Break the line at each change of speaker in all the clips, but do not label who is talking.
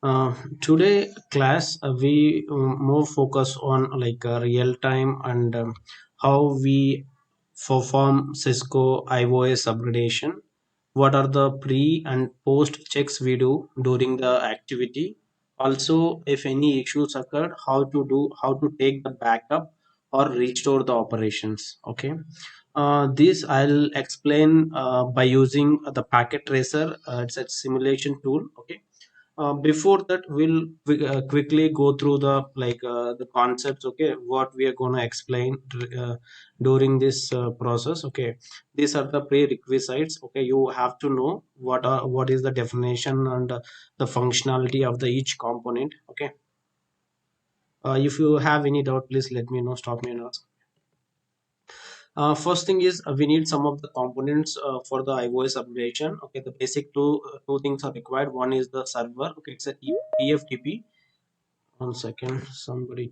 Uh, Today class we more focus on real time and how we perform Cisco IOS upgradation. What are the pre and post checks we do during the activity? Also, if any issues occurred, how to take the backup or restore the operations. Okay. This I'll explain by using the packet tracer. It's a simulation tool. Okay. Before that, we'll quickly go through the concepts. Okay, what we are going to explain during this process. Okay, these are the prerequisites. Okay, you have to know what is the definition and the functionality of the each component. Okay, if you have any doubt, please let me know, stop me and ask. First thing is we need some of the components for the iOS upgradation. Okay, the basic two things are required. One is the server. Okay, it's a TFTP. One second, somebody.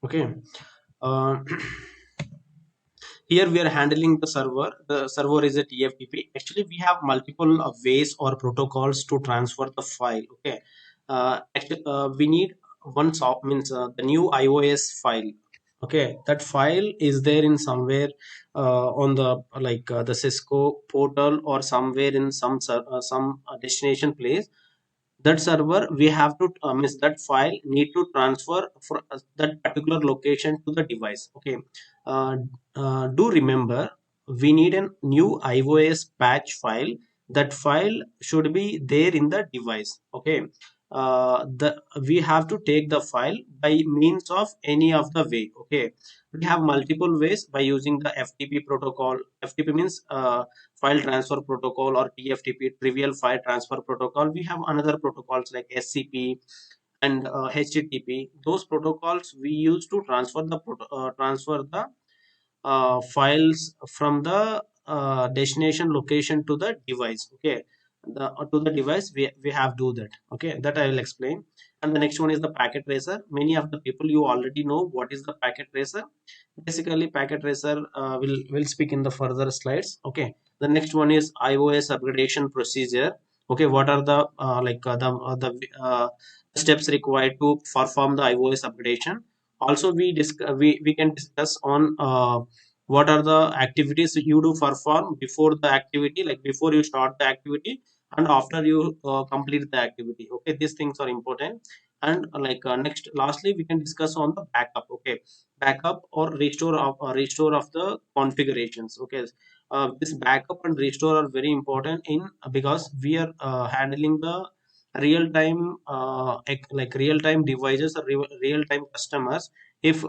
Okay. Uh, Here we are handling the server. The server is a TFTP. Actually, we have multiple ways or protocols to transfer the file. Okay. We need one means the new iOS file. Okay, that file is there in somewhere on the the Cisco portal or somewhere in some destination place. That server we have to means that file need to transfer for that particular location to the device. Okay. uh, do remember, we need a new iOS patch file. That file should be there in the device. Okay. The We have to take the file by means of any of the way. Okay, we have multiple ways by using the FTP protocol. FTP means file transfer protocol, or TFTP, trivial file transfer protocol. We have another protocols like SCP and HTTP. Those protocols we use to transfer the files from the destination location to the device. Okay, to the device we have do that. Okay, that I will explain. And the next one is the packet tracer. Many of the people you already know what is the packet tracer. Basically, packet tracer will speak in the further slides. Okay, the next one is iOS upgradation procedure. Okay, what are the steps required to perform the iOS upgradation. Also, we can discuss on what are the activities you do perform before the activity, like before you start the activity and after you complete the activity. Okay, these things are important. And next, lastly, we can discuss on the backup. Okay, backup or restore of the configurations. Okay, this backup and restore are very important in because we are handling the real time real time devices or real time customers. If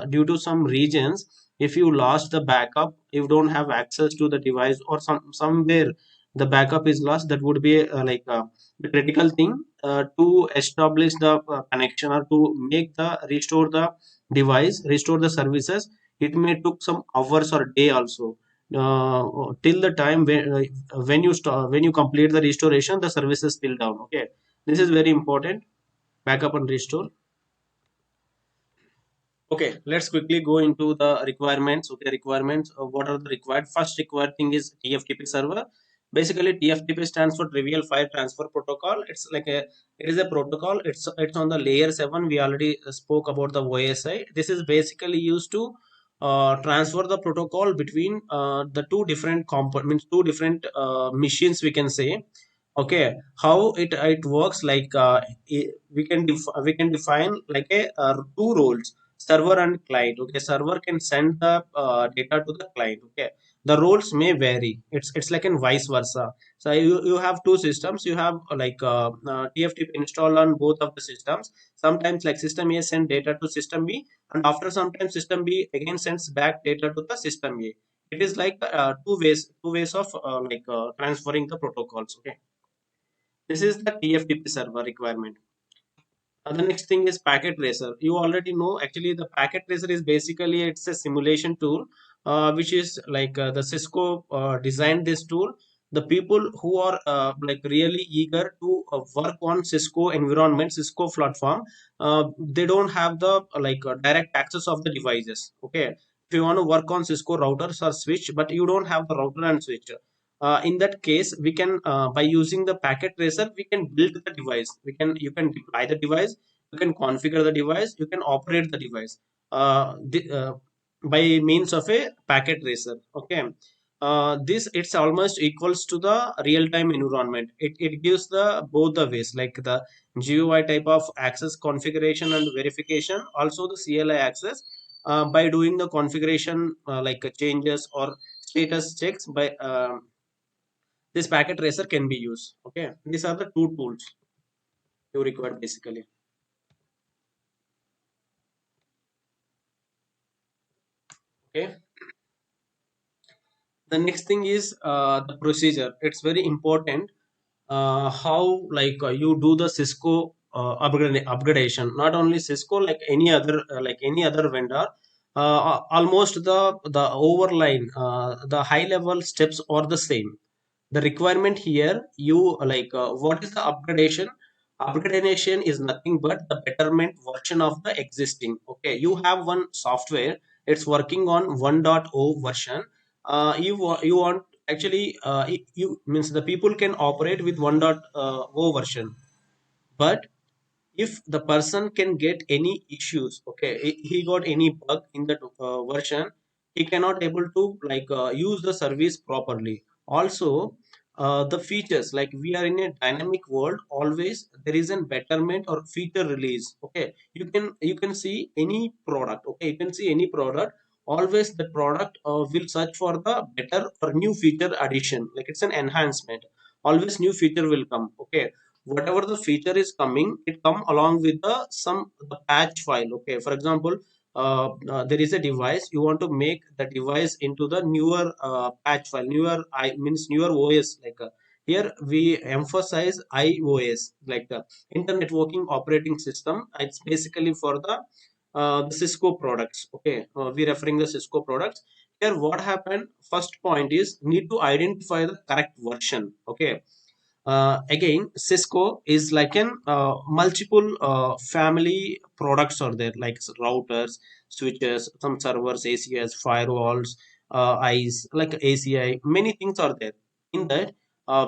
due to some regions, if you lost the backup, you don't have access to the device, or somewhere the backup is lost, that would be the critical thing to establish the connection, or to make the restore the device, restore the services. It may took some hours or day also, till the time when you complete the restoration, the service is still down. Okay, this is very important, backup and restore. Okay, let's quickly go into the requirements. Okay, requirements. What are the required? First required thing is TFTP server. Basically, TFTP stands for Trivial File Transfer Protocol. It is a protocol. It's on the layer 7. We already spoke about the OSI. This is basically used to transfer the protocol between the two different components, two different machines, we can say. Okay, how it works, we can define like a two roles, server and client. Okay, server can send the data to the client. Okay, the roles may vary. It's like in vice versa. So you have two systems. You have TFTP installed on both of the systems. Sometimes like system A send data to system B, and after sometimes system B again sends back data to the system A. It is like two ways of transferring the protocols. Okay, this is the TFTP server requirement. The next thing is packet tracer. You already know, actually the packet tracer is basically, it's a simulation tool, which is the Cisco designed this tool. The people who are really eager to work on Cisco environment, Cisco platform, they don't have the direct access of the devices. Okay, if you want to work on Cisco routers or switch, but you don't have the router and switch, In that case, we can by using the packet tracer, we can build the device. You can deploy the device, you can configure the device, you can operate the device by means of a packet tracer. Okay, this it's almost equals to the real time environment. It gives the both the ways, like the GUI type of access configuration and verification, also the CLI access by doing the configuration like changes or status checks by this packet tracer can be used. Okay, these are the two tools you require basically. Okay, the next thing is the procedure. It's very important how you do the Cisco upgradation. Not only Cisco, like any other vendor. Almost the overline, the high level steps are the same. The requirement here, you what is the upgradation? Upgradation is nothing but the betterment version of the existing. Okay, you have one software, it's working on 1.0 version. You want actually you means the people can operate with 1.0 version, but if the person can get any issues, okay, he got any bug in that version, he cannot able to use the service properly. Also, the features, like we are in a dynamic world, always there is a betterment or feature release. Okay, you can see any product, okay, you can see any product, always the product will search for the better or new feature addition, like it's an enhancement. Always new feature will come. Okay, whatever the feature is coming, it come along with the patch file. Okay, for example, there is a device, you want to make the device into the newer patch file, newer I means newer OS, here we emphasize iOS, internet working operating system. It's basically for the Cisco products. Okay, we referring the Cisco products. Here what happened, first point is need to identify the correct version. Okay, again, Cisco is like an multiple family products are there, like routers, switches, some servers, ACS, firewalls, eyes, like ACI, many things are there. In that,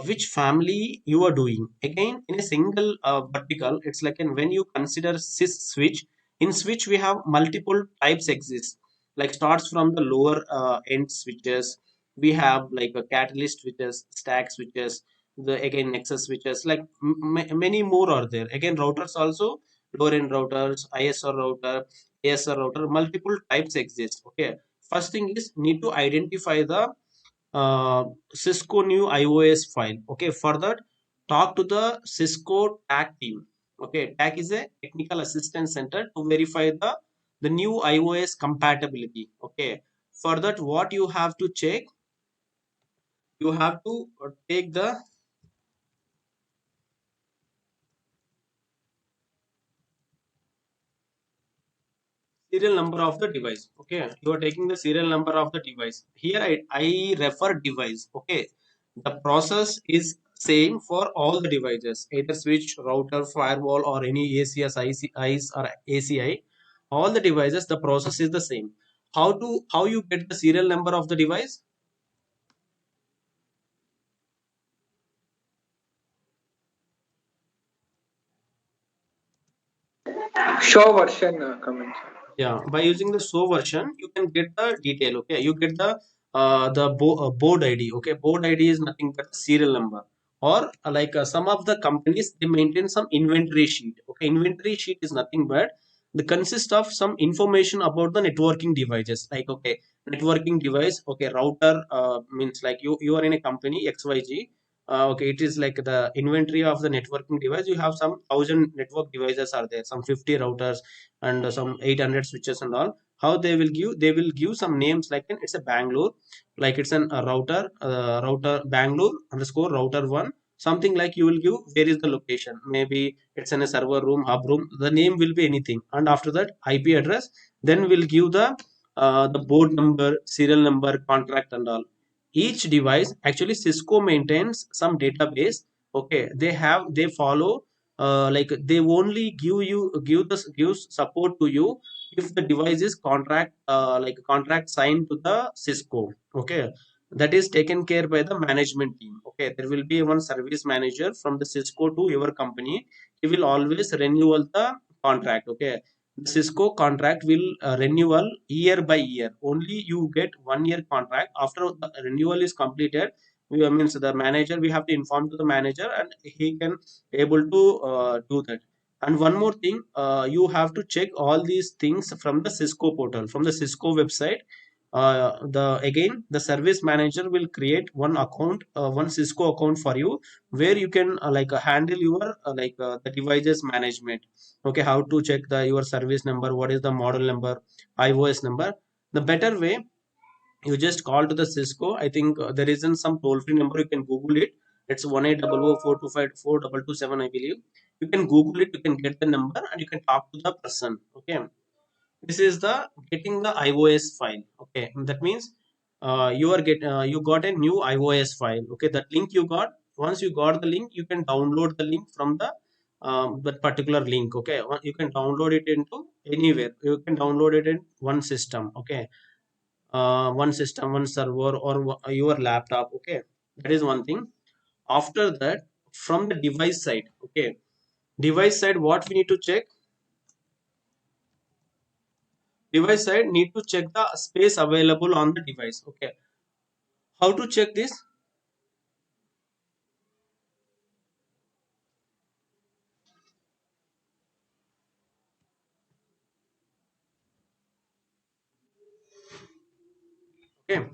which family you are doing? Again, in a single vertical, it's like when you consider sys switch. In switch, we have multiple types exist. Like starts from the lower end switches, we have like a catalyst switches, stack switches, the again Nexus switches, like many more are there. Again, routers also, lower end routers, ISR router, ASR router, multiple types exist. Okay, first thing is need to identify the Cisco new iOS file. Okay, for that, talk to the Cisco TAC team. Okay, TAC is a technical assistance center to verify the new iOS compatibility. Okay, for that, what you have to check, you have to take the serial number of the device. Okay, you are taking the serial number of the device. Here I refer device. Okay, the process is same for all the devices, either switch, router, firewall, or any ACS, ICs, or ACI. All the devices, the process is the same. How you get the serial number of the device?
Show version comments.
Yeah, by using the show version, you can get the detail. Okay, you get the board ID. Okay, board ID is nothing but the serial number. Or some of the companies, they maintain some inventory sheet. Okay, inventory sheet is nothing but the consist of some information about the networking devices. Like, okay, networking device. Okay, router means like you are in a company XYZ. Okay, it is like the inventory of the networking device. You have some 1,000 network devices are there, some 50 routers and some 800 switches and all. How they will give some names, like it's a Bangalore, like it's a router Bangalore underscore router one, something, like you will give where is the location, maybe it's in a server room, hub room, the name will be anything, and after that IP address, then we'll give the board number, serial number, contract and all. Each device, actually Cisco maintains some database. Okay, they follow they only give support to you if the device is contract signed to the Cisco. Okay, that is taken care by the management team. Okay, there will be one service manager from the Cisco to your company. He will always renewal the contract. Okay, the Cisco contract will renewal year by year. Only you get 1 year contract. After the renewal is completed, we means the manager, we have to inform to the manager and he can able to do that. And one more thing, you have to check all these things from the Cisco portal, from the Cisco website. The again the service manager will create one account, one Cisco account for you, where you can handle your the devices management. Okay, how to check the your service number, what is the model number, iOS number. The better way, you just call to the Cisco. I think there isn't some toll free number, you can Google it. It's 1-800-425-4227, I believe. You can Google it, you can get the number and you can talk to the person. Okay, this is the getting the iOS file. Okay, that means you got a new iOS file. Okay, that link you got. Once you got the link, you can download the link from the that particular link. Okay, you can download it into anywhere. You can download it in one system. Okay, one system, one server, or your laptop. Okay, that is one thing. After that, from the device side. Okay, device side, what we need to check? Device side need to check the space available on the device. Okay, how to check this? Okay,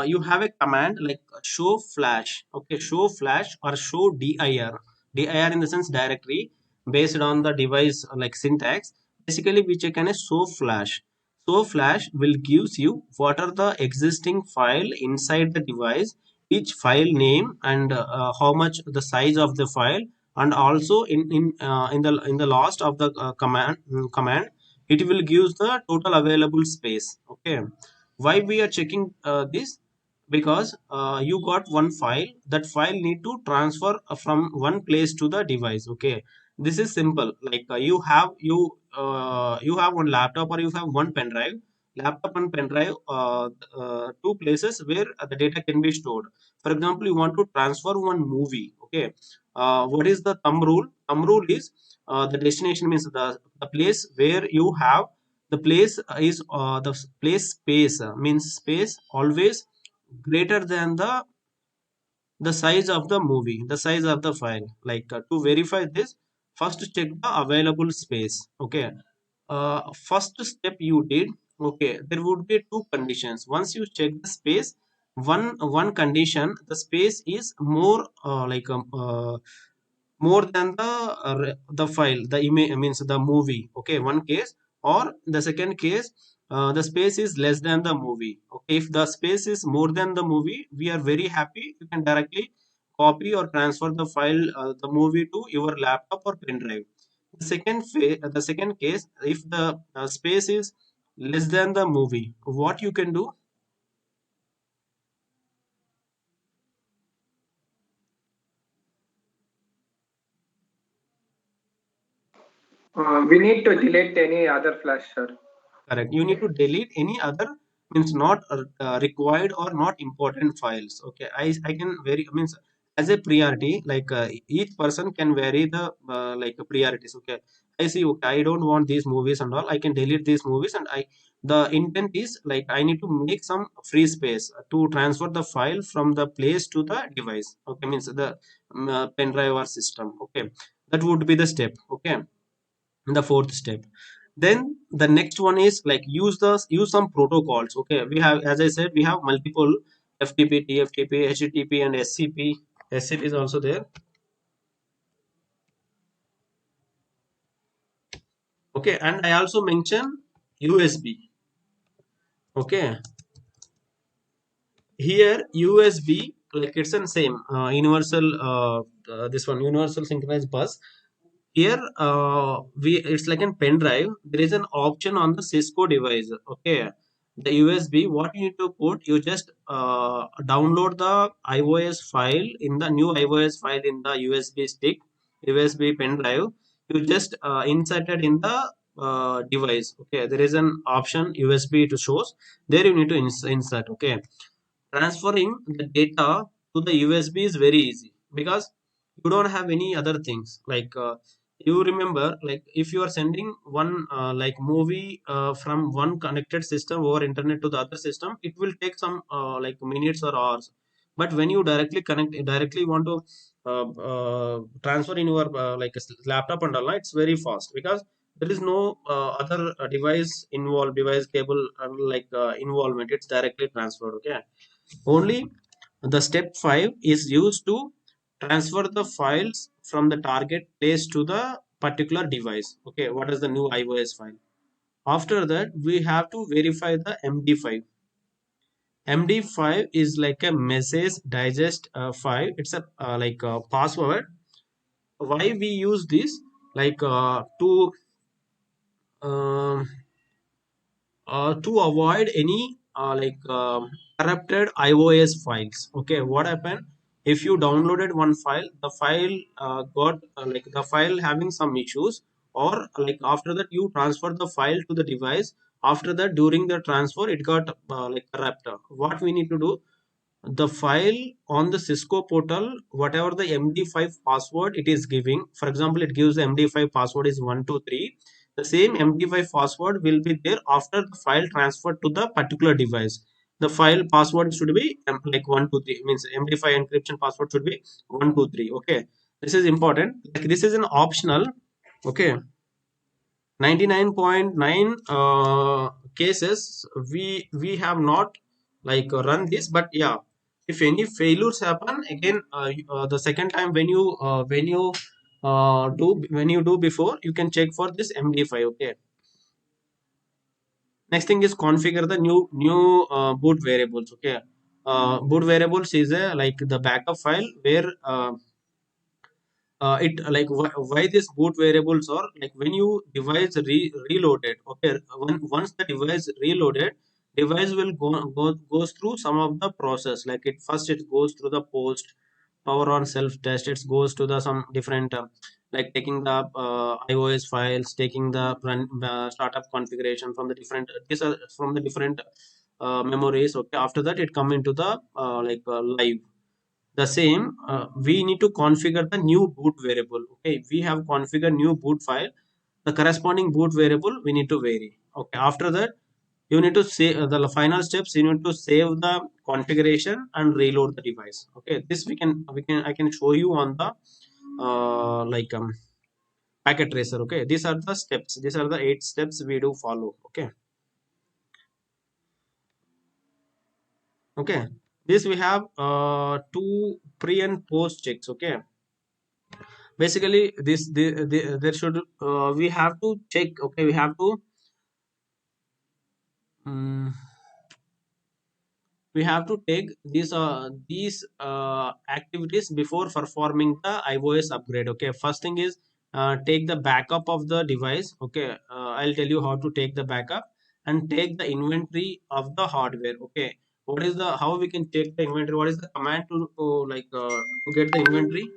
you have a command like show flash. Okay, show flash or show dir. Dir in the sense directory, based on the device like syntax. Basically we check on a show flash. Show flash will gives you what are the existing file inside the device, each file name, and how much the size of the file, and also in the last of the command, it will gives the total available space. Okay, why we are checking this? Because you got one file, that file need to transfer from one place to the device. Okay, this is simple. Like you have one laptop or you have one pen drive. Laptop and pen drive, two places where the data can be stored. For example, you want to transfer one movie. Okay, what is the thumb rule? Thumb rule is the destination means the place where you have the place is the place space means space always greater than the size of the movie, the size of the file. To verify this, first check the available space. Okay, first step you did. Okay, there would be two conditions. Once you check the space, one condition, the space is more than the file, the image means the movie. Okay, one case. Or the second case, the space is less than the movie. Okay, if the space is more than the movie, we are very happy, you can directly copy or transfer the file, the movie, to your laptop or pen drive. The second case, if the space is less than the movie, what you can do?
We need to delete any other flash, sir.
Correct. You need to delete any other means not required or not important files. Okay. I can vary means as a priority, each person can vary the priorities. Okay. I see. Okay. I don't want these movies and all. I can delete these movies, and the intent is like I need to make some free space to transfer the file from the place to the device. Okay. Means the pen drive or system. Okay. That would be the step. Okay, the fourth step. Then the next one is like use some protocols. Okay, we have, as I said, we have multiple FTP, TFTP, HTTP, and SCP. SCP is also there. Okay, and I also mentioned USB. Okay, here USB, like it's the same universal this one universal synchronized bus. Here we it's like a pen drive. There is an option on the Cisco device. Okay, the USB, what you need to put, you just download the iOS file, in the new iOS file in the USB stick, USB pen drive. You just insert it in the device. Okay, there is an option USB to shows, there you need to insert. Okay, transferring the data to the USB is very easy because you don't have any other things like you remember, like if you are sending one like movie from one connected system over internet to the other system, it will take some like minutes or hours. But when you directly want to transfer in your like laptop and all, it's very fast because there is no other device involved, device cable like involvement. It's directly transferred. Okay, only the step 5 is used to transfer the files from the target place to the particular device. Okay, what is the new iOS file? After that, we have to verify the MD5. MD5 is like a message digest file. It's a like a password. Why we use this? Like um to avoid any corrupted iOS files. Okay, what happened if you downloaded one file, the file got like the file having some issues, or like after that you transfer the file to the device. After that, during the transfer, it got like corrupted. What we need to do? The file on the Cisco portal, whatever the MD5 password it is giving, for example, it gives the MD5 password is 123. The same MD5 password will be there after the file transferred to the particular device. The file password should be like 123, means MD5 encryption password should be 123. Okay, this is important. Like this is an optional. Okay, 99.9 cases we have not like run this, but yeah, if any failures happen again, the second time when you do before, you can check for this MD5. Okay, next thing is configure the new boot variables. Okay, boot variables is a like the backup file where it like why these boot variables are like when you device reloaded. Okay, once the device reloaded, device will goes through some of the process, like it first it goes through the post power on self test. It goes to the some different like taking the iOS files, taking the run startup configuration from the different these are from the different memories. Okay, after that it come into the live. The same we need to configure the new boot variable. Okay, we have configured new boot file, the corresponding boot variable we need to vary. Okay, after that you need to save the final steps. You need to save the configuration and reload the device. Okay, this we can I can show you on the packet tracer. Okay, these are the steps, these are the 8 steps we do follow. Okay, okay, this we have two pre and post checks. Okay, basically there should we have to check. Okay, um, we have to take these activities before performing the iOS upgrade. Okay, first thing is take the backup of the device. Okay, I'll tell you how to take the backup and take the inventory of the hardware. Okay, what is the how we can take the inventory? What is the command to get the inventory?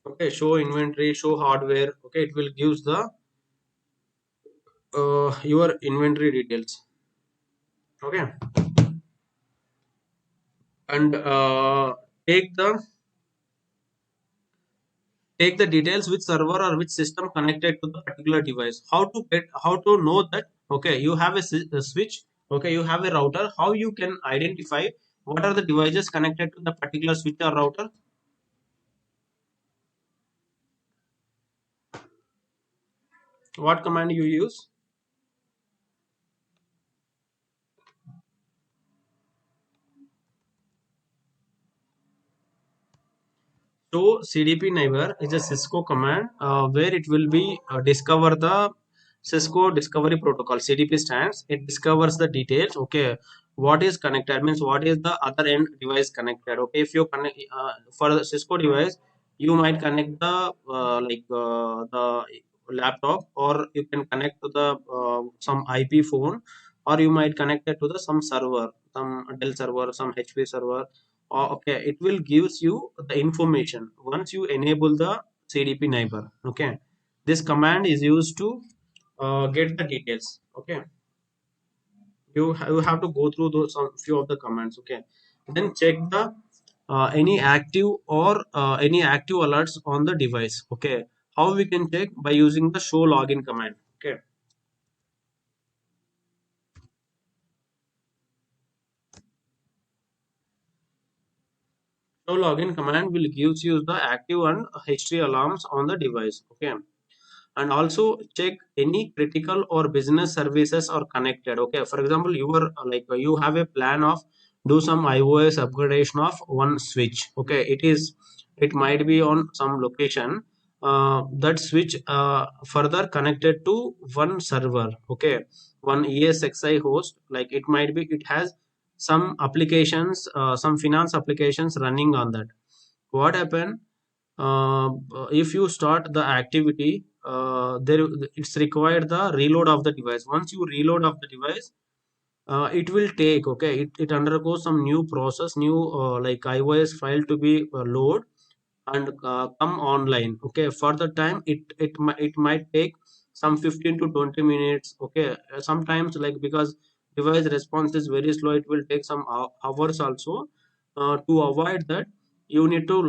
Okay, show inventory, show hardware. Okay, it will gives the your inventory details. Okay, and take the take the details which server or which system connected to the particular device. How to know that? Okay, you have a switch. Okay, you have a router. How you can identify what are the devices connected to the particular switch or router? What command you use? So CDP neighbor is a Cisco command where it will be discover the Cisco discovery protocol. CDP stands. It discovers the details. Okay, what is connected means what is the other end device connected. Okay, if you connect for the Cisco device, you might connect the laptop, or you can connect to the some IP phone, or you might connect it to the some server, some Dell server, some HP server. Okay, it will gives you the information once you enable the CDP neighbor. Okay, this command is used to get the details. Okay, you have to go through those some few of the commands. Okay, then check the any active or any active alerts on the device. Okay, how we can check? By using the show login command. Okay, show login command will gives you the active and history alarms on the device. Okay, and also check any critical or business services are connected. Okay, for example, you are you have a plan of do some iOS upgradation of one switch. Okay, it might be on some location, that switch further connected to one server. Okay, one ESXi host, like it might be it has some applications, some finance applications running on that. What happened, if you start the activity, there it's required the reload of the device. Once you reload of the device, it will take, okay, it undergoes some new process, new iOS file to be load and come online. Okay, for the time it might take some 15 to 20 minutes. Okay, sometimes like because device response is very slow, it will take some hours also. To avoid that, you need to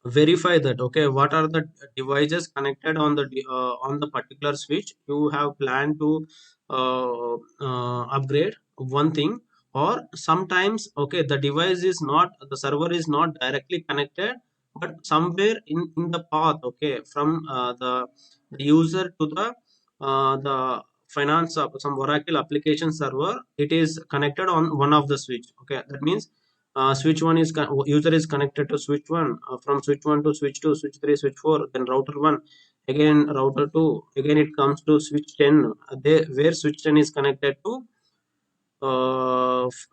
verify that, okay, what are the devices connected on the particular switch you have planned to upgrade one thing. Or sometimes, okay, the device is not, the server is not directly connected, but somewhere in the path, okay, from the user to the finance of some Oracle application server, it is connected on one of the switch. Okay, that means switch one is user is connected to switch one, from switch one to switch two, switch three, switch four, then router one, again router two, again it comes to switch 10, where switch 10 is connected to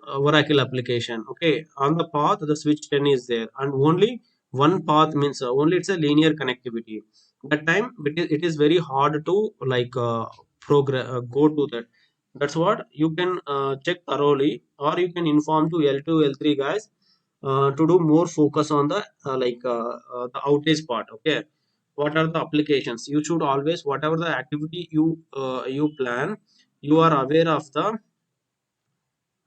Oracle application. Okay, on the path the switch 10 is there, and only one path means only it's a linear connectivity. That time it is very hard to progress go to that. That's what you can check thoroughly, or you can inform to L2 L3 guys to do more focus on the the outage part. Okay, what are the applications? You should always, whatever the activity you plan, you are aware of the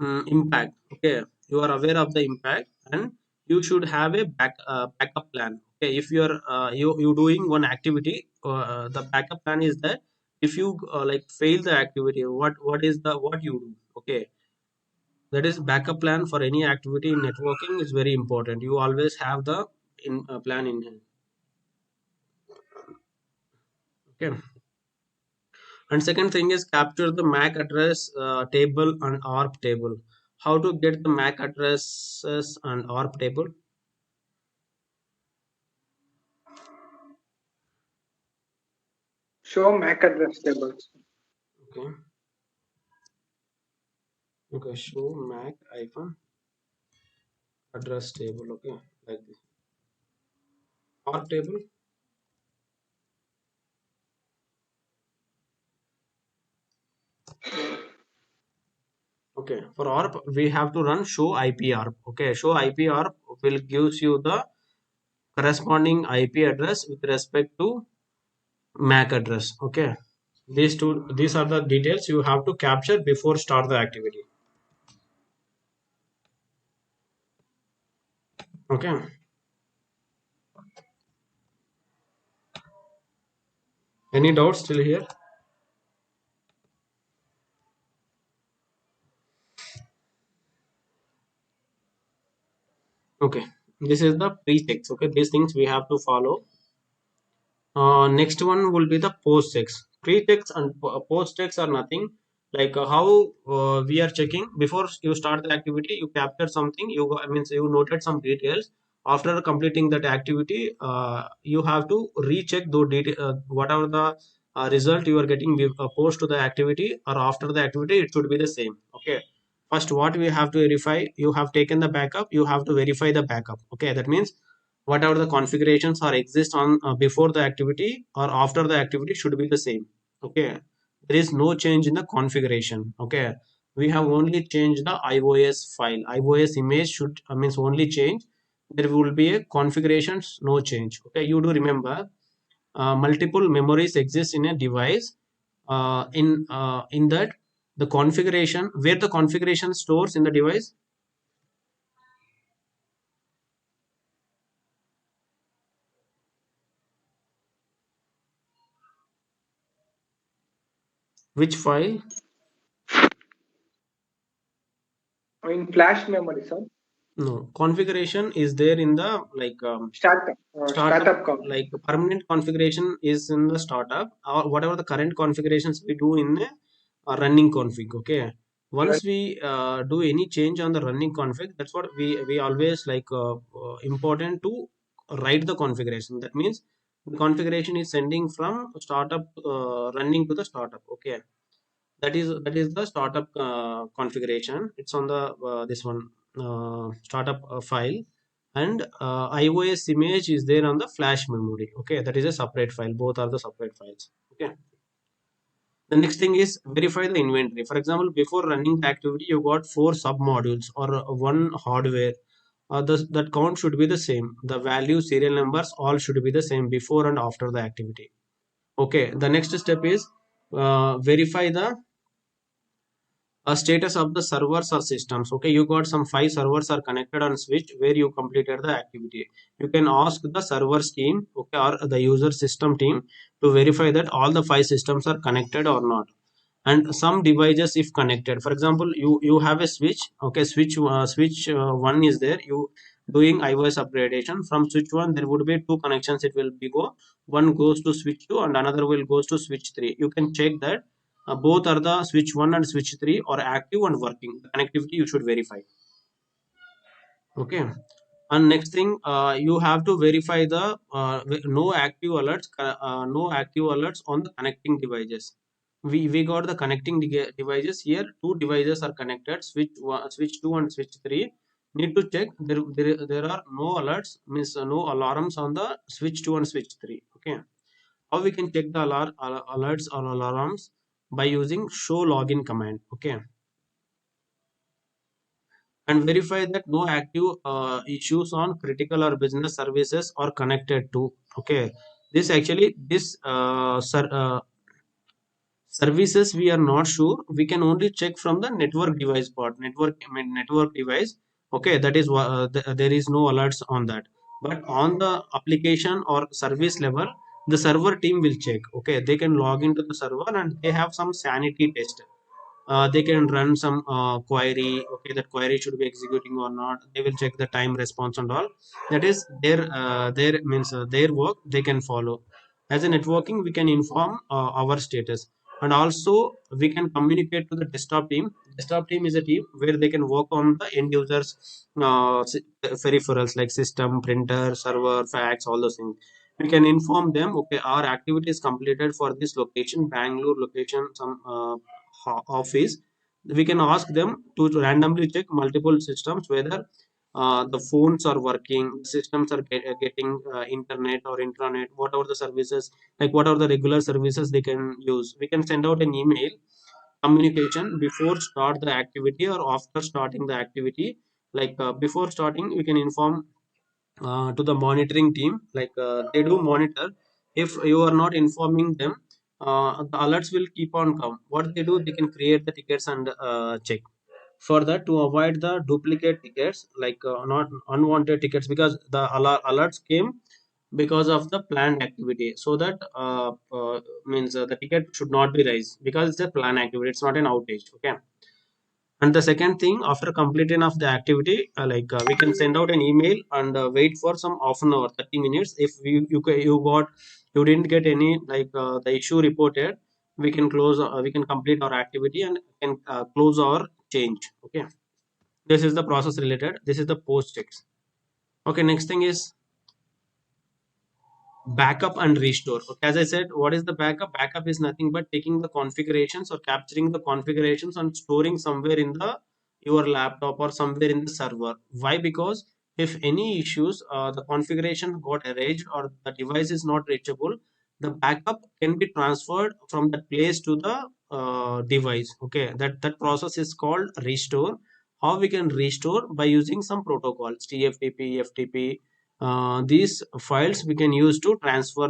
impact. Okay, you are aware of the impact, and you should have a backup plan. Okay, if you doing one activity, the backup plan is that if you fail the activity, what is the what you do. Okay, that is backup plan for any activity in networking is very important. You always have the in plan in hand. Okay, and second thing is capture the MAC address table and ARP table. How to get the MAC addresses and ARP table?
Show MAC address tables.
Okay. Okay, show MAC icon address table. Okay, like this. ARP table. Okay, for ARP we have to run show IP ARP. Okay, show IP ARP will gives you the corresponding IP address with respect to MAC address. Okay, these are the details you have to capture before start the activity. Okay, any doubts still here? Okay, this is the pre-checks. Okay, these things we have to follow. Next one will be the post checks. Pre checks and post checks are nothing like how we are checking before you start the activity. You capture something. Means you noted some details. After completing that activity, you have to recheck those detail. Whatever the result you are getting post to the activity or after the activity, it should be the same. Okay. First, what we have to verify, you have taken the backup. You have to verify the backup. Okay, that means whatever the configurations are exist on before the activity or after the activity should be the same. Okay, there is no change in the configuration. Okay, we have only changed the iOS file. iOS image should means only change. There will be a configurations no change. Okay, you do remember multiple memories exist in a device. In that, the configuration, where the configuration stores in the device, which file?
In flash memory, sir.
No, configuration is there in the like startup,
Startup count.
like permanent configuration is in the startup, or whatever the current configurations we do in a running config. Okay, once we do any change on the running config, that's what we always like important to write the configuration. That means the configuration is sending from startup running to the startup. Okay, that is the startup configuration. It's on the this one startup file, and iOS image is there on the flash memory. Okay, that is a separate file. Both are the separate files. Okay, the next thing is verify the inventory. For example, before running the activity, you got four sub modules or one hardware. That count should be the same. The value, serial numbers, all should be the same before and after the activity. Okay, the next step is verify the status of the servers or systems. Okay, you got some five servers are connected on switch where you completed the activity. You can ask the servers team, okay, or the user system team to verify that all the five systems are connected or not. And some devices if connected, for example, you have a switch. Okay, switch one is there, you doing iOS upgradation. From switch one there would be two connections, it will be go, one goes to switch 2 and another will goes to switch 3. You can check that both are the switch 1 and switch 3 are active and working. The connectivity you should verify. Okay, and next thing, you have to verify the no active alerts on the connecting devices. We got the connecting devices here. Two devices are connected, switch 2 and switch 3. Need to check there are no alerts, means no alarms on the switch 2 and switch 3. Okay, how we can check the alerts or alarms? By using show login command. Okay, and verify that no active issues on critical or business services are connected to. Okay, this actually this services we are not sure, we can only check from the network device part. Network device. Okay, that is there is no alerts on that. But on the application or service level, the server team will check. Okay, they can log into the server and they have some sanity test. They can run some query. Okay, that query should be executing or not. They will check the time response and all. That is their means their work they can follow. As a networking, we can inform our status, and also we can communicate to the desktop team. Desktop team is a team where they can work on the end users peripherals like system, printer, server, fax, all those things. We can inform them, okay, our activity is completed for this location, Bangalore location, some office. We can ask them to randomly check multiple systems whether the phones are working, systems are getting internet or intranet, whatever the services, like what are the regular services they can use. We can send out an email communication before start the activity or after starting the activity. Like before starting, we can inform to the monitoring team, like they do monitor. If you are not informing them, the alerts will keep on come. What they do, they can create the tickets and check. For that, to avoid the duplicate tickets, like not unwanted tickets, because the alerts came because of the planned activity, so that means the ticket should not be raised because it's a planned activity, it's not an outage. Okay, and the second thing, after completing of the activity, we can send out an email and wait for some half an hour, 30 minutes. If you didn't get any the issue reported, we can complete our activity and can close our change. Okay, this is the process related. This is the post checks. Okay, next thing is backup and restore. Okay, as I said, what is the backup? Backup is nothing but taking the configurations or capturing the configurations and storing somewhere in the your laptop or somewhere in the server. Why? Because if any issues, the configuration got erased or the device is not reachable, the backup can be transferred from the place to the device. Okay, that process is called restore. How we can restore? By using some protocols, TFTP, FTP, these files we can use to transfer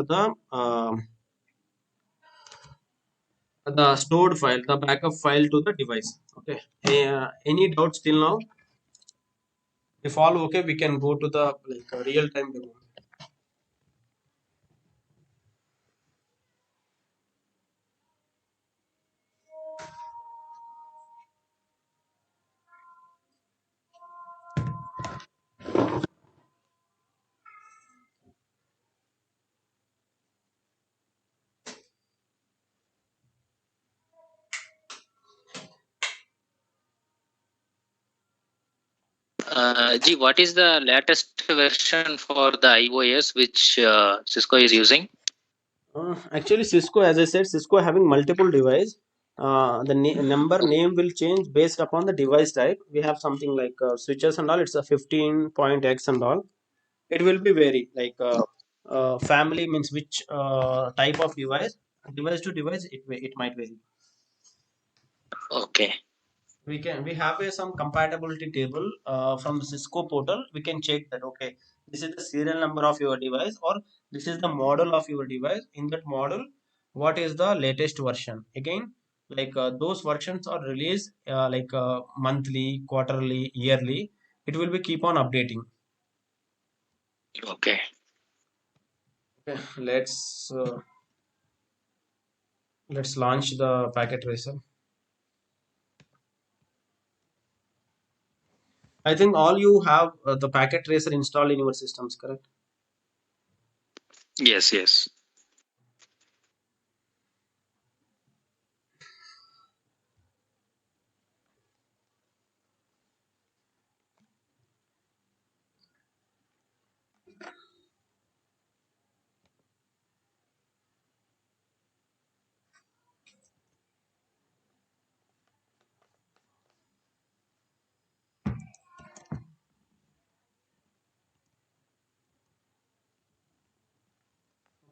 the stored file, the backup file to the device. Okay. Any doubts till now? If all okay, we can go to the like real time demo.
What is the latest version for the iOS which Cisco is using?
Actually, Cisco, as I said, Cisco having multiple device. The number name will change based upon the device type. We have something like switches and all. It's a 15.x and all. It will be vary like family means which type of device, device to device. It might vary.
Okay.
We have some compatibility table from the Cisco portal. We can check that, okay, this is the serial number of your device, or this is the model of your device. In that model, what is the latest version? Again, like those versions are released like monthly, quarterly, yearly. It will be keep on updating.
Okay.
Okay, let's launch the packet tracer. I think all you have the packet tracer installed in your systems, correct?
Yes, yes.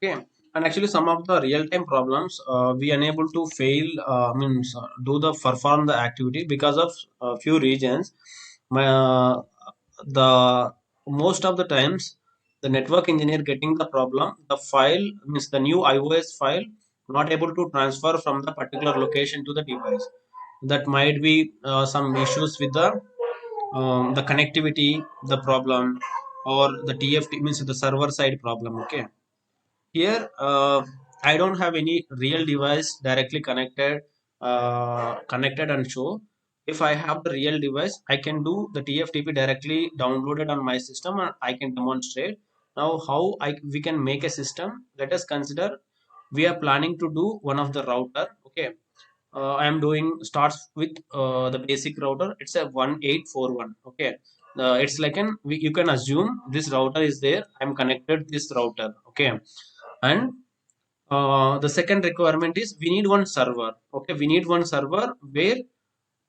Okay, and actually some of the real-time problems we unable to fail means do the perform the activity because of few regions. My the most of the times the network engineer getting the problem. The file means the new iOS file not able to transfer from the particular location to the device. That might be some issues with the connectivity, the problem, or the TFT means the server side problem. Okay, here I don't have any real device directly connected and show. If I have the real device, I can do the TFTP directly downloaded on my system, and I can demonstrate now how we can make a system. Let us consider we are planning to do one of the router. Okay, I am doing starts with the basic router. It's a 1841. Okay, it's like you can assume this router is there. I'm connected this router. Okay, and the second requirement is we need one server. Okay, we need one server where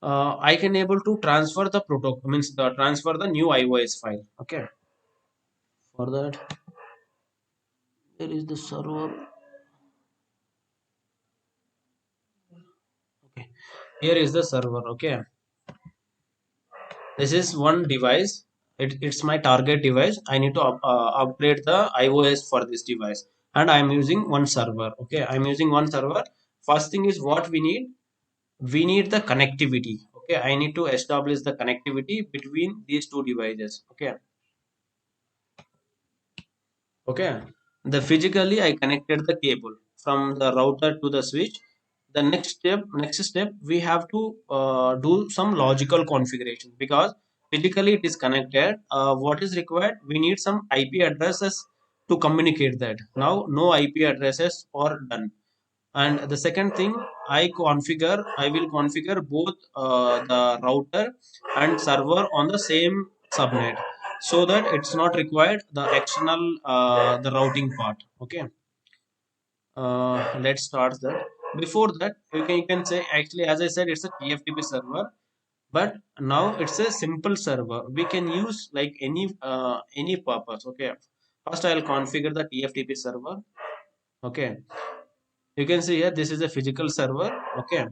I can able to transfer the protocol, means the transfer the new iOS file. Okay, for that there is the server. Okay, here is the server. Okay, this is one device. It's my target device. I need to upgrade the iOS for this device, and I'm using one server. Okay, I'm using one server. First thing is what we need the connectivity. Okay, I need to establish the connectivity between these two devices. Okay, okay, the physically I connected the cable from the router to the switch. The next step we have to do some logical configuration, because physically it is connected. What is required, we need some IP addresses to communicate that. Now no IP addresses are done. And the second thing, I will configure both the router and server on the same subnet, so that it's not required the external the routing part. Okay, let's start that. Before that, you can say, actually as I said, it's a TFTP server, but now it's a simple server. We can use like any purpose. Okay, first I'll configure the TFTP server. Okay, you can see here this is a physical server. Okay,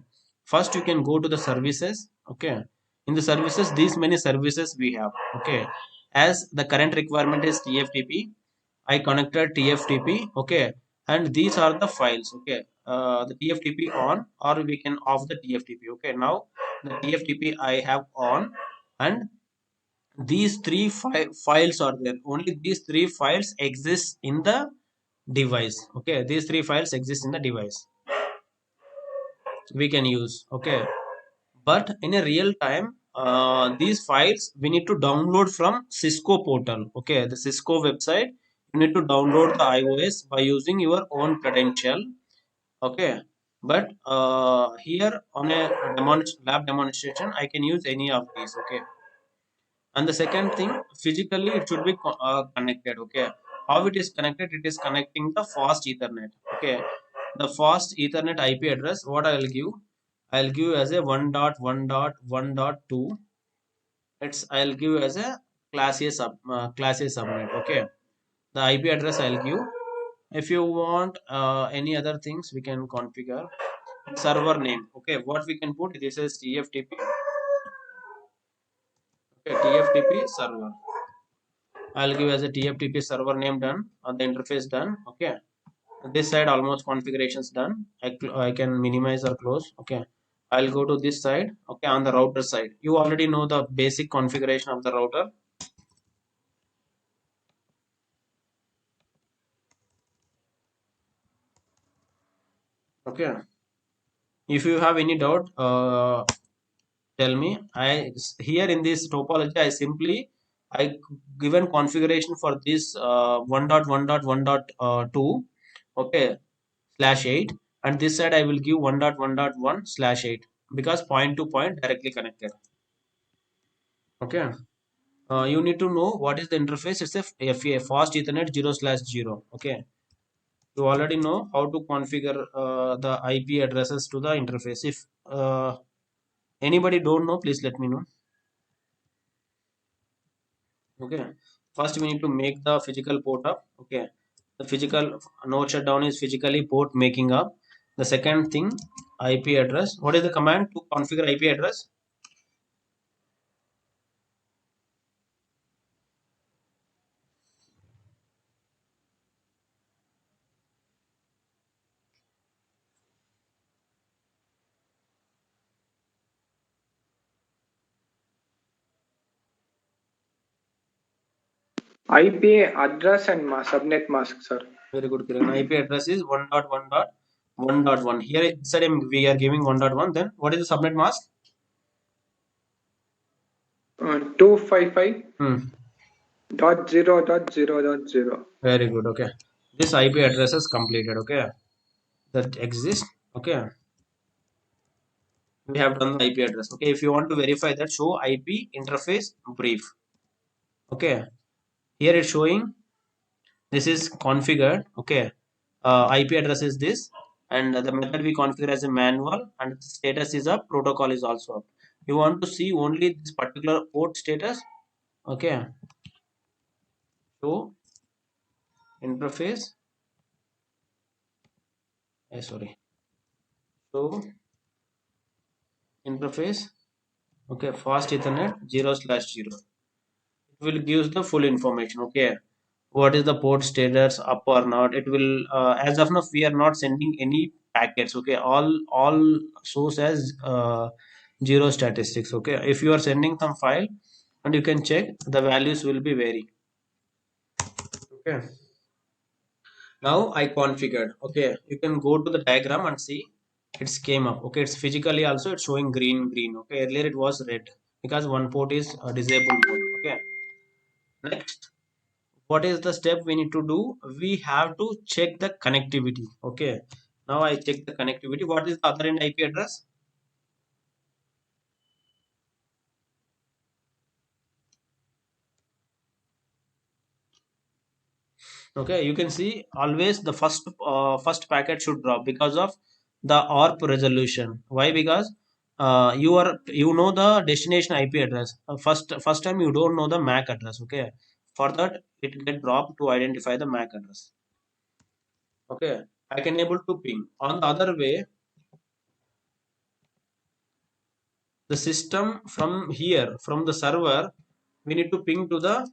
first you can go to the services. Okay, in the services, these many services we have. Okay, As the current requirement is TFTP, I connected TFTP, okay, and these are the files, okay. The TFTP on, or we can off the TFTP, okay. Now the TFTP I have on, and these three files are there. Only these three files exist in the device, okay. These three files exist in the device, we can use, okay. But in a real time, these files we need to download from Cisco portal, okay. The Cisco website, you need to download the iOS by using your own credential, okay. But here on a lab demonstration, I can use any of these, okay. And the second thing, physically it should be connected, okay. How it is connected? It is connecting the fast ethernet, okay. The fast ethernet IP address, what I'll give as a 1.1.1.2. I'll give as a class A subnet, okay. The IP address I'll give. If you want any other things, we can configure. Server name, okay. What we can put, this is TFTP, okay. TFTP server, I'll give as a TFTP server name done, on the interface done, okay. This side almost configurations done. I can minimize or close, okay. I'll go to this side, okay. On the router side, you already know the basic configuration of the router, okay. If you have any doubt, tell me. Here in this topology, I given configuration for this 1.1.1.2, okay, /8, and this side I will give 1.1.1/8 because point to point directly connected, okay. You need to know what is the interface. It's a fast Ethernet 0/0, okay. You already know how to configure the IP addresses to the interface. If anybody don't know, please let me know, okay. First we need to make the physical port up, okay. The physical node shutdown is physically port making up. The second thing, IP address. What is the command to configure IP address?
IP address and subnet mask, sir.
Very good, Kiran. IP address is 1.1.1.1. Here inside we are giving 1.1. Then what is the subnet mask?
255
Hmm.
dot 0.0.0.
Very good. Okay. This IP address is completed. Okay. That exists. Okay. We have done the IP address. Okay. If you want to verify that, show IP interface brief. Okay. Here it's showing this is configured, okay. IP address is this, and the method we configure as a manual, and the status is up, protocol is also up. You want to see only this particular port status, okay. So interface, sorry, so interface, okay, fast Ethernet 0/0, it will give the full information, okay. What is the port status, up or not? It will as of now we are not sending any packets, okay. All shows as zero statistics, okay. If you are sending some file, and you can check, the values will be vary, okay. Now I configured, okay. You can go to the diagram and see it's came up, okay. It's physically also it's showing green, okay. Earlier it was red because one port is disabled mode, okay. Next, what is the step we need to do? We have to check the connectivity, okay. Now I check the connectivity. What is the other end IP address? Okay, you can see always the first packet should drop because of the ARP resolution. Why? Because you know the destination IP address. First time you don't know the MAC address, okay. For that it get dropped to identify the MAC address, okay. I can able to ping. On the other way, the system from here, from the server, we need to ping to the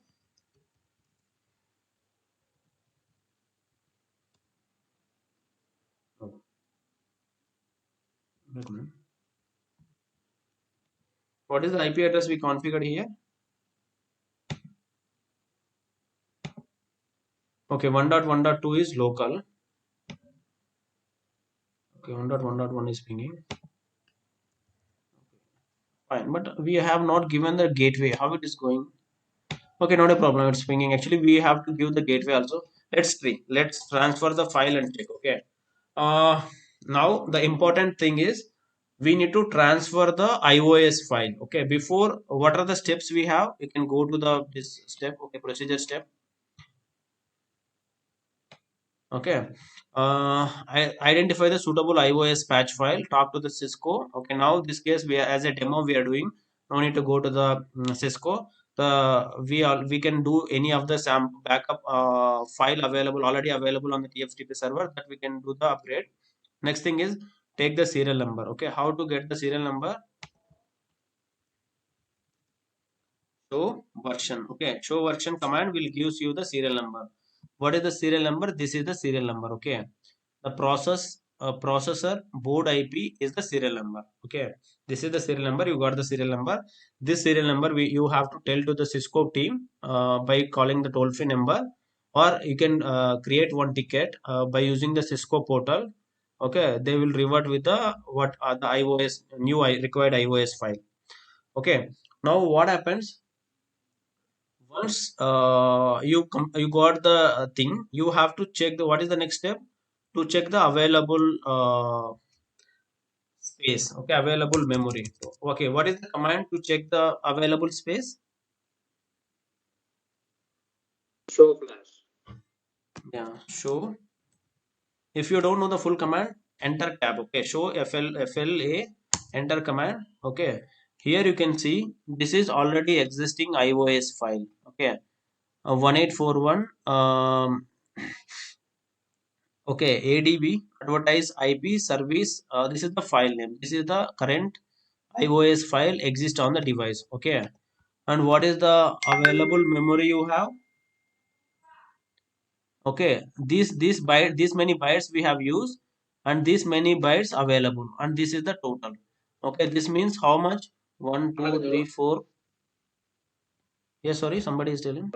Wait a minute. What is the IP address we configured here? Okay, 1.1.2 is local. Okay, 1.1.1 is pinging. Fine, but we have not given the gateway. How it is going? Okay, not a problem. It's pinging. Actually, we have to give the gateway also. Let's see. Let's transfer the file and check. Okay. Uh, Now the important thing is we need to transfer the iOS file. Okay. Before, what are the steps we have? You can go to the this step. Okay, procedure step. Okay. Identify the suitable iOS patch file. Talk to the Cisco. Okay. Now this case we are as a demo we are doing. No need to go to the Cisco. We can do any of the SAM backup file available already available on the TFTP server that we can do the upgrade. Next thing is take the serial number. Okay. How to get the serial number? Show version. Okay. Show version command will gives you the serial number. What is the serial number? This is the serial number. Okay. The processor board IP is the serial number. Okay, this is the serial number. You got the serial number. This serial number you have to tell to the Cisco team by calling the toll free number, or you can create one ticket by using the Cisco portal. Okay, they will revert with the what are the iOS required iOS file. Okay, now what happens once you got the thing, you have to check the what is the next step to check the available space. Okay, available memory. Okay, what is the command to check the available space?
Show flash.
Yeah, show. If you don't know the full command, enter tab. Okay, show FLA, enter command. Okay, here you can see this is already existing iOS file. Okay, 1841 okay, ADB advertise IP service. This is the file name. This is the current iOS file exist on the device. Okay, and what is the available memory you have? Okay, these many bytes we have used, and these many bytes available, and this is the total. Okay, this means how much? One, two, three, four. Yes, sorry, somebody is telling.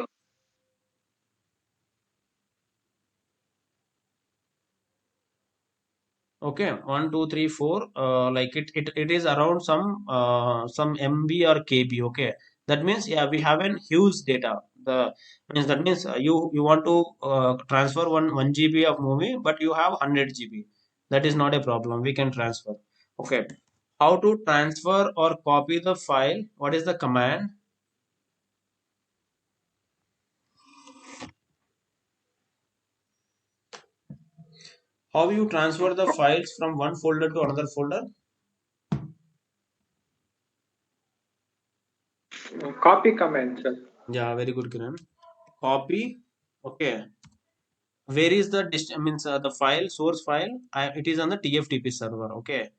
Okay, one, two, three, four. Like it is around some MB or KB. Okay, that means yeah, we have an huge data. The means that means you want to transfer one GB of movie, but you have 100 GB. That is not a problem. We can transfer. Okay, how to transfer or copy the file? What is the command? How you transfer the files from one folder to another folder?
Copy command, sir.
Yeah, very good, Kiran. Copy. Okay. Where is the means the file source file? It is on the TFTP server. Okay,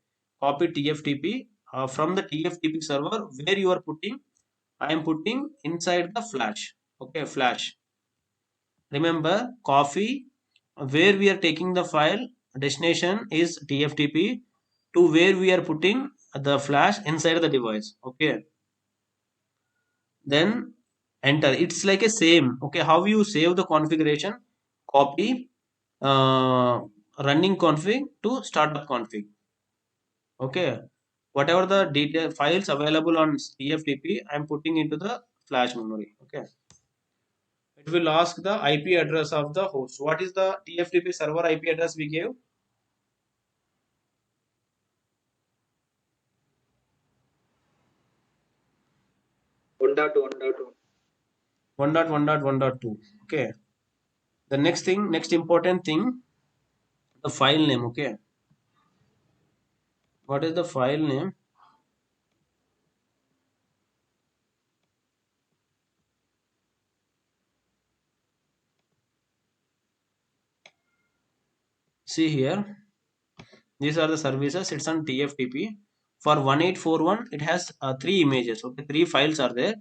copy TFTP from the TFTP server where you are putting. I am putting inside the flash. Okay, flash. Remember, copy where we are taking the file. Destination is TFTP to where we are putting the flash inside the device. Okay, then enter. It's like a same. Okay, how you save the configuration? Copy running config to startup config. Okay, whatever the detail files available on TFTP, I'm putting into the flash memory. Okay, it will ask the IP address of the host. What is the TFTP server IP address we gave?
1.1.1.
1.1.1.2. Okay, the next important thing, the file name. Okay, what is the file name? See here, these are the services. It's on TFTP. For 1841, it has three images. Okay, three files are there.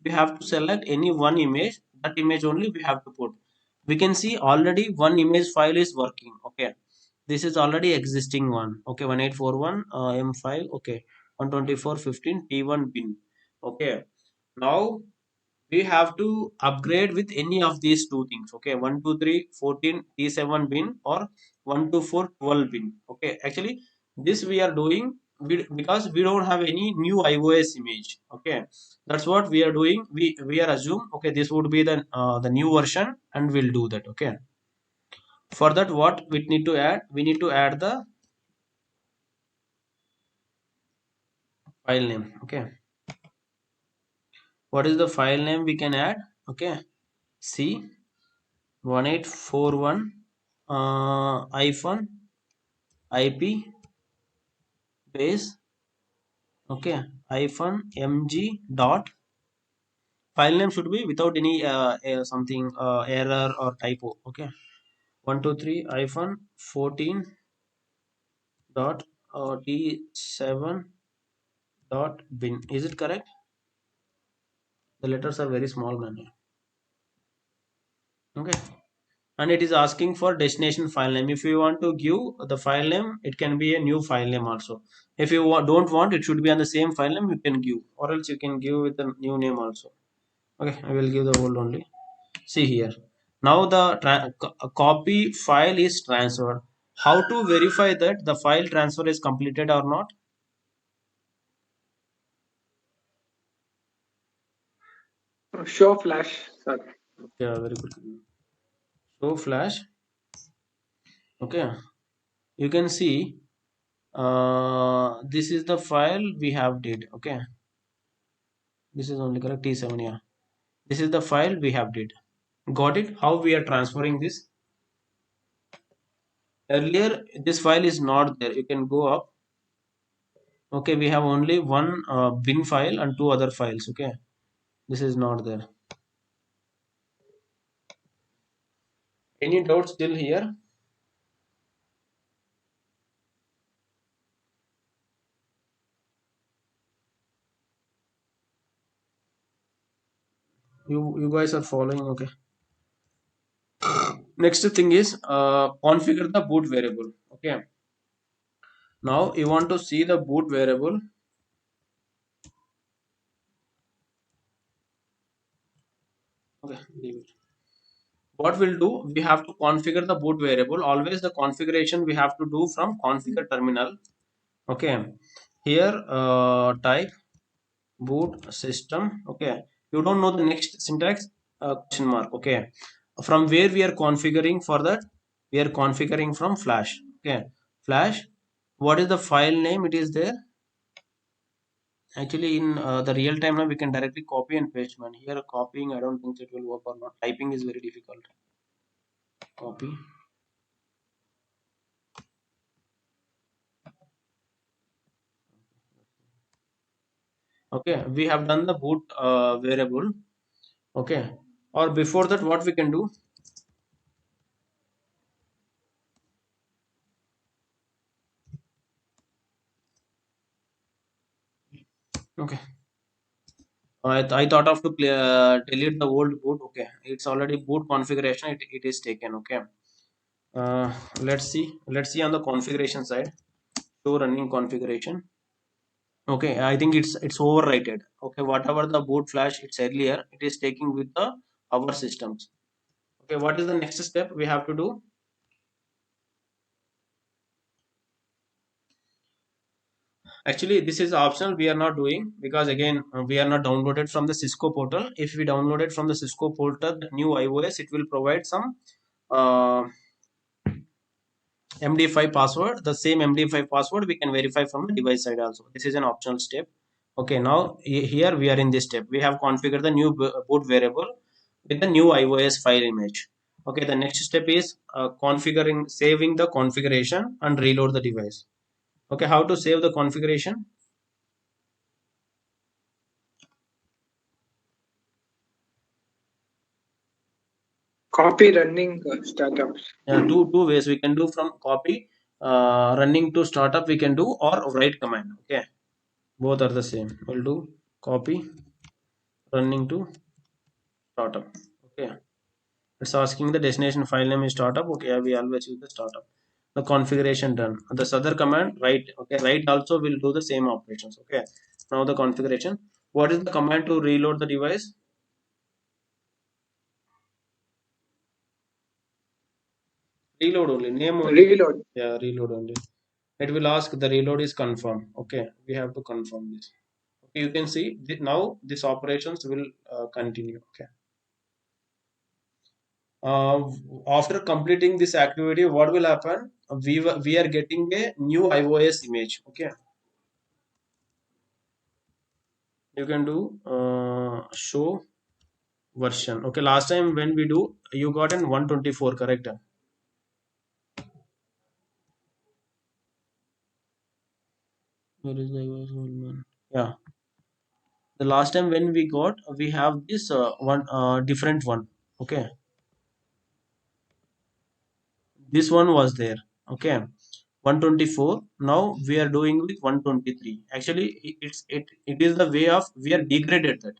We have to select any one image. That image only we have to put. We can see already one image file is working. Okay, This is already existing one. Okay, 1841 M5. Okay, 124.15 T1 bin. Okay, now we have to upgrade with any of these two things. Okay, 123 14 T7 bin or 124 12 bin. Okay, actually this we are doing because we don't have any new iOS image. Okay, that's what we are doing. We are assume, okay, this would be the new version, and we'll do that. Okay, for that what we need to add, we need to add the file name. Okay, what is the file name we can add? Okay, C 1841 hyphen IP base. Okay, hyphen mg dot. File name should be without any something error or typo. Okay, 123 hyphen 14 dot t7 dot bin. Is it correct? The letters are very small, man. Okay, and it is asking for destination file name. If you want to give the file name, it can be a new file name also. If you don't want, it should be on the same file name, you can give, or else you can give with the new name also. Okay, I will give the old only. See here, now the copy file is transferred. How to verify that the file transfer is completed or not?
Show flash, sir.
Yeah, very good. So flash. Okay, you can see this is the file we have did. Okay, this is only correct, T7. Yeah, this is the file we have did. Got it? How we are transferring this? Earlier this file is not there. You can go up. Okay, we have only one bin file and two other files. Okay, this is not there. Any doubts still here? You guys are following? Okay. Next thing is configure the boot variable. Okay, now you want to see the boot variable. Okay, leave it. What we'll do, we have to configure the boot variable. Always the configuration we have to do from configure terminal. Okay, here type boot system. Okay, you don't know the next syntax, question mark. Okay, from where we are configuring for that, we are configuring from flash. Okay, flash, what is the file name? It is there. Actually in the real time now we can directly copy and paste, man. Here copying, I don't think it will work, or not. Typing is very difficult. Copy. Okay, we have done the boot variable. Okay, or before that what we can do, okay, I thought of to delete the old boot. Okay, it's already boot configuration, it is taken. Okay, let's see on the configuration side. Show running configuration. Okay, I think it's overrated. Okay, whatever the boot flash it's earlier, it is taking with the our systems. Okay, what is the next step we have to do? Actually this is optional, we are not doing, because again we are not downloaded from the Cisco portal. If we download it from the Cisco portal, the new iOS, it will provide some uh, MD5 password. The same MD5 password we can verify from the device side also. This is an optional step. Okay, now here we are in this step. We have configured the new boot variable with the new iOS file image. Okay, the next step is configuring, saving the configuration and reload the device. Okay, how to save the configuration?
Copy running startups.
Two ways we can do, from copy running to startup we can do, or write command. Okay, both are the same. We'll do copy running to startup. Okay, it's asking the destination file name is startup. Okay, we always use the startup. the configuration done. This other command write, okay, write also will do the same operations. Okay, now the configuration. What is the command to reload the device? Reload only, name only.
Reload.
Yeah, reload only. It will ask the reload is confirmed. Okay, we have to confirm this. Okay, you can see now this operations will continue. Okay. After completing this activity, what will happen? We are getting a new iOS image. Okay, you can do show version. Okay, last time when we do, you got an 124, correct? Where is the iOS one? Yeah, the last time when we have this one different one. Okay, this one was there. Okay, 124. Now we are doing with 123. Actually, it is the way of we are degraded that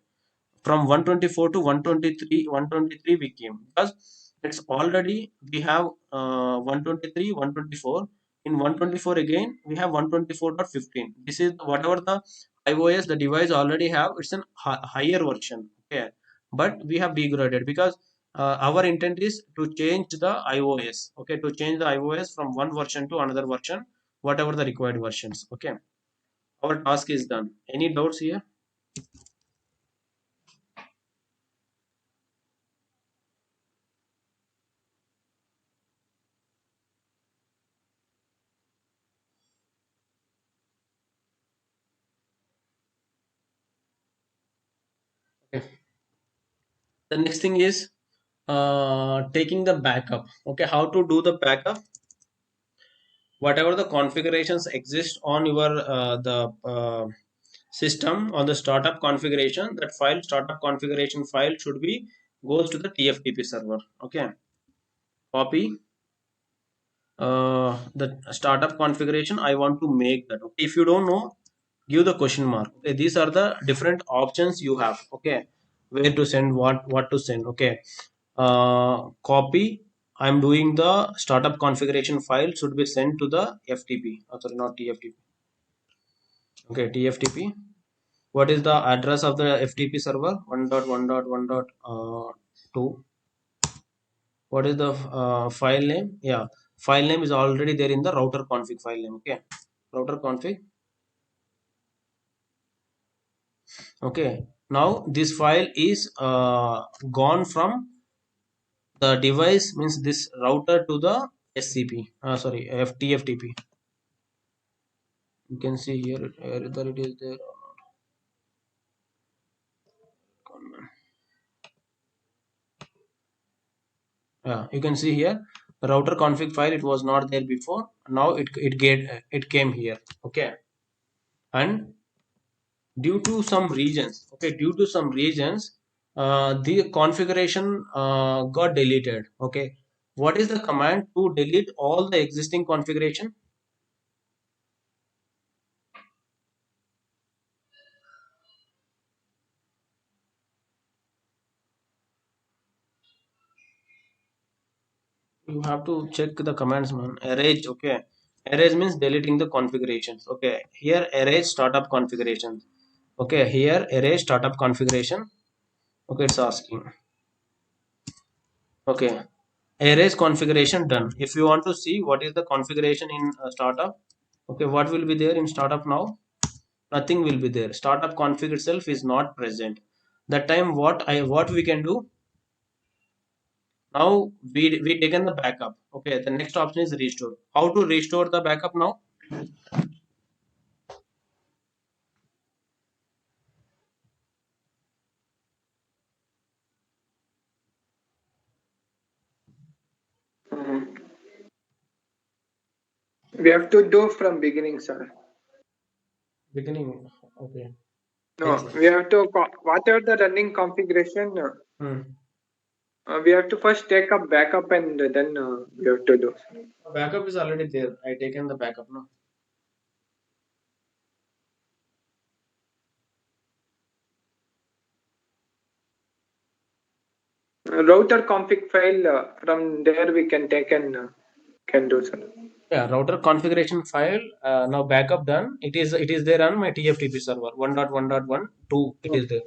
from 124 to 123 we came because it's already we have 123 124. In 124 again we have 124.15. This is whatever the iOS the device already have. It's an higher version. Okay, but we have degraded because our intent is to change the iOS. Okay, to change the iOS from one version to another version, whatever the required versions. Okay, our task is done. Any doubts here? Okay. The next thing is taking the backup. Okay, how to do the backup? Whatever the configurations exist on your the system on the startup configuration, that file startup configuration file should be goes to the TFTP server. Okay, copy the startup configuration. I want to make that. Okay, if you don't know, give the question mark. Okay, these are the different options you have. Okay, where to send what to send. Okay, copy. I'm doing the startup configuration file should be sent to the FTP. Oh, sorry, not TFTP. Okay, TFTP. What is the address of the FTP server? 1.1.1.2. What is the file name? Yeah, file name is already there in the router config file name. Okay, router config. Okay, now this file is gone from the device, means this router to the SCP. Sorry, TFTP. You can see here whether it is there or not. Yeah, you can see here the router config file. It was not there before. Now it came here. Okay, and due to some regions. Okay, due to some regions, the configuration got deleted. Okay, what is the command to delete all the existing configuration? You have to check the commands, man. Erase. Okay, erase means deleting the configurations. Okay, here erase startup configurations. Okay, here erase startup configuration. Okay, it's asking. Okay, erase configuration done. If you want to see what is the configuration in startup, okay, what will be there in startup now? Nothing will be there. Startup config itself is not present. That time what we can do? Now we taken the backup. Okay, the next option is restore. How to restore the backup now?
Mhm. We have to do from beginning, sir.
Beginning. Okay.
No, we have to whatever the running configuration.
Hmm.
We have to first take a backup and then we have to do.
Backup is already there. I taken the backup now.
Router config file from there we can take and can do, sir.
Yeah, router configuration file. Now backup done. It is there on my TFTP server 1.1.1.2. It is there.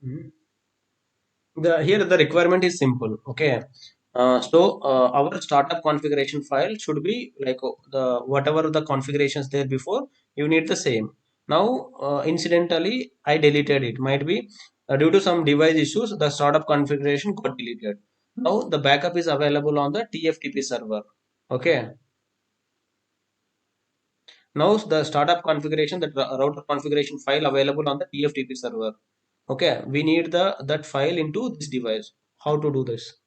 Mhm. The here the requirement is simple. Okay. Our startup configuration file should be like the whatever the configurations there before, you need the same. Now incidentally I deleted it. Might be due to some device issues the startup configuration got deleted. Now the backup is available on the TFTP server. Okay. Now the startup configuration, that router configuration file available on the TFTP server. Okay, we need the that file into this device. How to do this?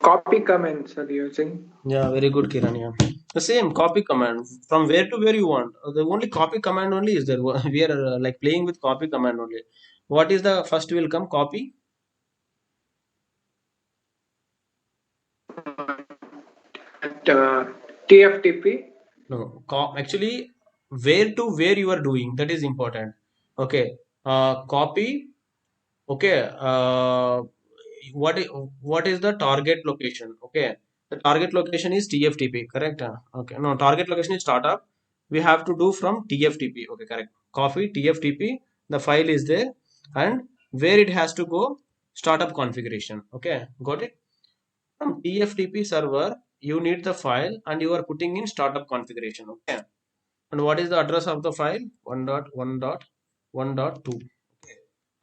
Copy commands are using.
Yeah, very good, Kiran. Yeah, the same copy command from where to where you want. The only copy command only is there. We are like playing with copy command only. What is the first will come? Copy?
At TFTP.
No, actually, where to where you are doing, that is important. Okay, copy. Okay, what is the target location? Okay, the target location is TFTP, correct? Okay, no, target location is startup. We have to do from TFTP. Okay, correct. Copy TFTP. The file is there, and where it has to go, startup configuration. Okay, got it. From TFTP server, you need the file, and you are putting in startup configuration. Okay, and what is the address of the file? 1.1.1.2.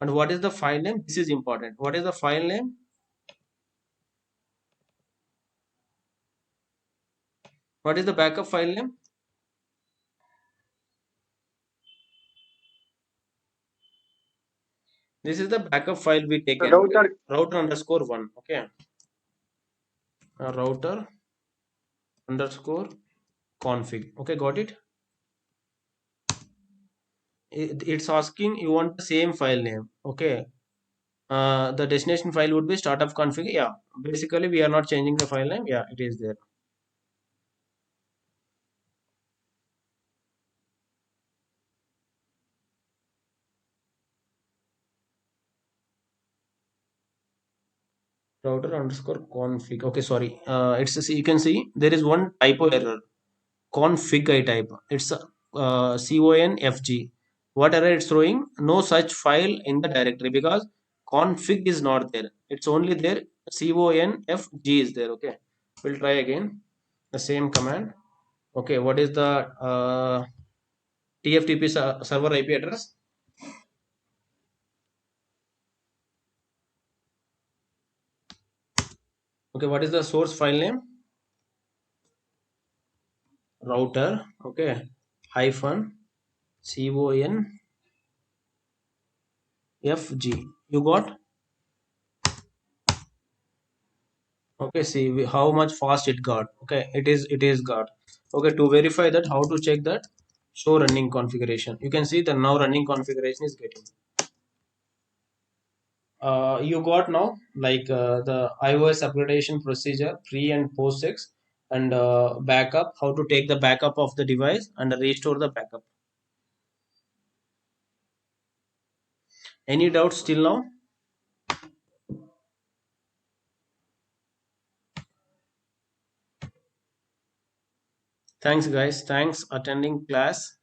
And what is the file name? This is important. What is the file name? What is the backup file name? This is the backup file we taken. Okay.
Router.
Router underscore one. Okay. Router underscore config. Okay, got it. It's asking you want the same file name. Okay. The destination file would be startup config. Yeah. Basically, we are not changing the file name. Yeah, it is there. Router underscore config. Okay, sorry. You can see there is one typo error. Config I type. It's CONFG. What error it's throwing? No such file in the directory because config is not there. It's only there. CONFG is there. Okay. We'll try again. The same command. Okay. What is the TFTP server IP address? Okay. What is the source file name? Router. Okay. Hyphen CONFG. You got? Okay, see how much fast it got. Okay, it is got. Okay, to verify that, how to check that? Show running configuration. You can see the now running configuration is getting. You got now like the iOS upgradation procedure pre and post 6 and backup. How to take the backup of the device and restore the backup. Any doubts still now? Thanks guys. Thanks attending class.